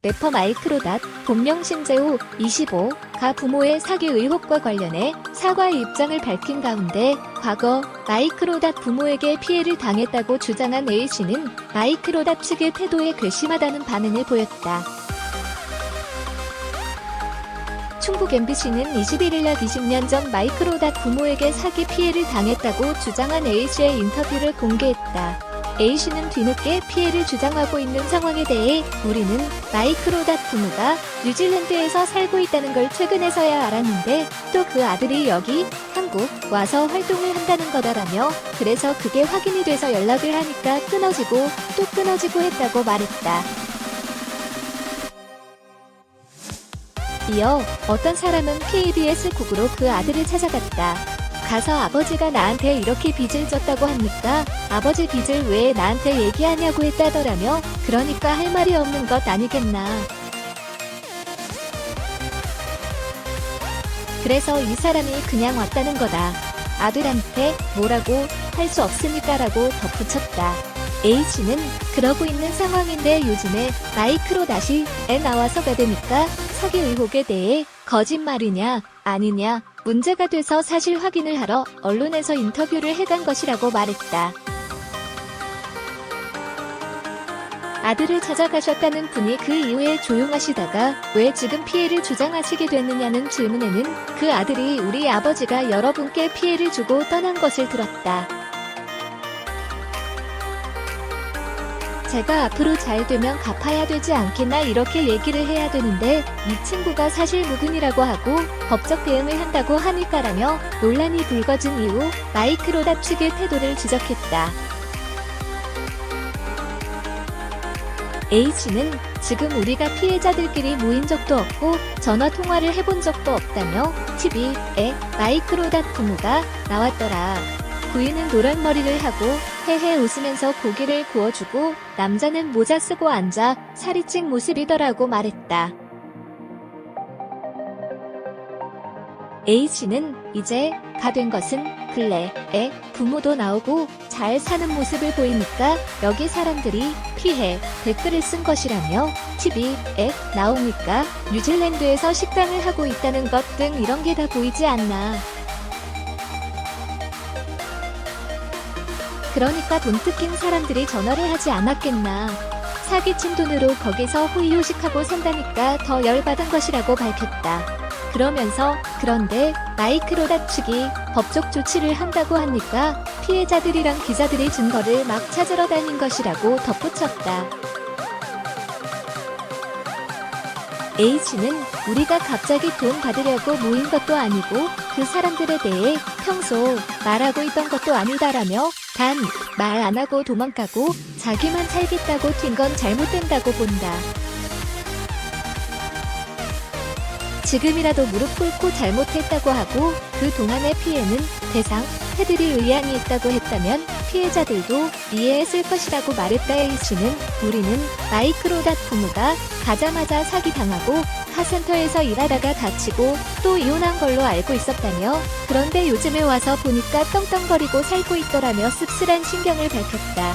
래퍼 마이크로닷, 본명 신재호, 25가 부모의 사기 의혹과 관련해 사과의 입장을 밝힌 가운데 과거 마이크로닷 부모에게 피해를 당했다고 주장한 A씨는 마이크로닷 측의 태도에 괘씸하다는 반응을 보였다. 충북 MBC는 21일 낮 20년 전 마이크로닷 부모에게 사기 피해를 당했다고 주장한 A씨의 인터뷰를 공개했다. A씨는 뒤늦게 피해를 주장하고 있는 상황에 대해 우리는 마이크로닷 부모가 뉴질랜드에서 살고 있다는 걸 최근에서야 알았는데 또 그 아들이 여기 한국 와서 활동을 한다는 거다라며 그래서 그게 확인이 돼서 연락을 하니까 끊어지고 또 끊어지고 했다고 말했다. 이어 어떤 사람은 KBS 국으로 그 아들을 찾아갔다. 가서 아버지가 나한테 이렇게 빚을 졌다고 하니까 아버지 빚을 왜 나한테 얘기하냐고 했다더라며 그러니까 할 말이 없는 것 아니겠나. 그래서 이 사람이 그냥 왔다는 거다. 아들한테 뭐라고 할 수 없으니까 라고 덧붙였다. A씨는 그러고 있는 상황인데 요즘에 마이크로닷이 애 나와서가 되니까 사기 의혹에 대해 거짓말이냐 아니냐 문제가 돼서 사실 확인을 하러 언론에서 인터뷰를 해간 것이라고 말했다. 아들을 찾아가셨다는 분이 그 이후에 조용하시다가 왜 지금 피해를 주장하시게 됐느냐는 질문에는 그 아들이 우리 아버지가 여러분께 피해를 주고 떠난 것을 들었다. 제가 앞으로 잘 되면 갚아야 되지 않겠나 이렇게 얘기를 해야 되는데 이 친구가 사실 무근이라고 하고 법적 대응을 한다고 하니까라며 논란이 불거진 이후 마이크로닷 측의 태도를 지적했다. A씨는 지금 우리가 피해자들끼리 모인 적도 없고 전화 통화를 해본 적도 없다며 TV에 마이크로닷 부모가 나왔더라. 부인은 노란머리를 하고 헤헤 웃으면서 고기를 구워주고 남자는 모자 쓰고 앉아 살이 찐 모습이더라고 말했다. A씨는 이제 가 된 것은 근래에 부모도 나오고 잘 사는 모습을 보이니까 여기 사람들이 피해 댓글을 쓴 것이라며 TV에 나오니까 뉴질랜드에서 식당을 하고 있다는 것 등 이런 게 다 보이지 않나. 그러니까 돈 뜯긴 사람들이 전화를 하지 않았겠나. 사기친 돈으로 거기서 호의호식하고 산다니까 더 열받은 것이라고 밝혔다. 그러면서 그런데 마이크로닷 측이 법적 조치를 한다고 하니까 피해자들이랑 기자들이 증거를 막 찾으러 다닌 것이라고 덧붙였다. A씨는 우리가 갑자기 돈 받으려고 모인 것도 아니고 그 사람들에 대해 평소 말하고 있던 것도 아니다라며 단 말 안 하고 도망가고 자기만 살겠다고 튄 건 잘못된다고 본다. 지금이라도 무릎 꿇고 잘못했다고 하고 그 동안의 피해는 대상 해드릴 의향이 있다고 했다면 피해자들도 이해했을 것이라고 말했다. A씨는 우리는 마이크로닷 부모가 가자마자 사기당하고 카센터에서 일하다가 다치고 또 이혼한 걸로 알고 있었다며 그런데 요즘에 와서 보니까 떵떵거리고 살고 있더라며 씁쓸한 심경을 밝혔다.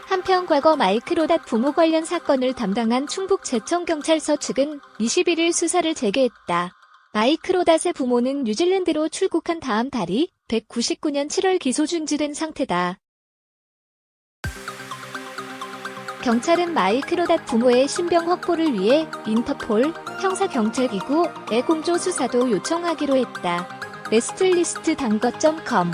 한편 과거 마이크로닷 부모 관련 사건을 담당한 충북제천경찰서 측은 21일 수사를 재개했다. 마이크로닷의 부모는 뉴질랜드로 출국한 다음 달이 199년 7월 기소 중지된 상태다. 경찰은 마이크로닷 부모의 신병 확보를 위해 인터폴, 형사경찰기구에 공조 수사도 요청하기로 했다. 레스틀리스트 단거.com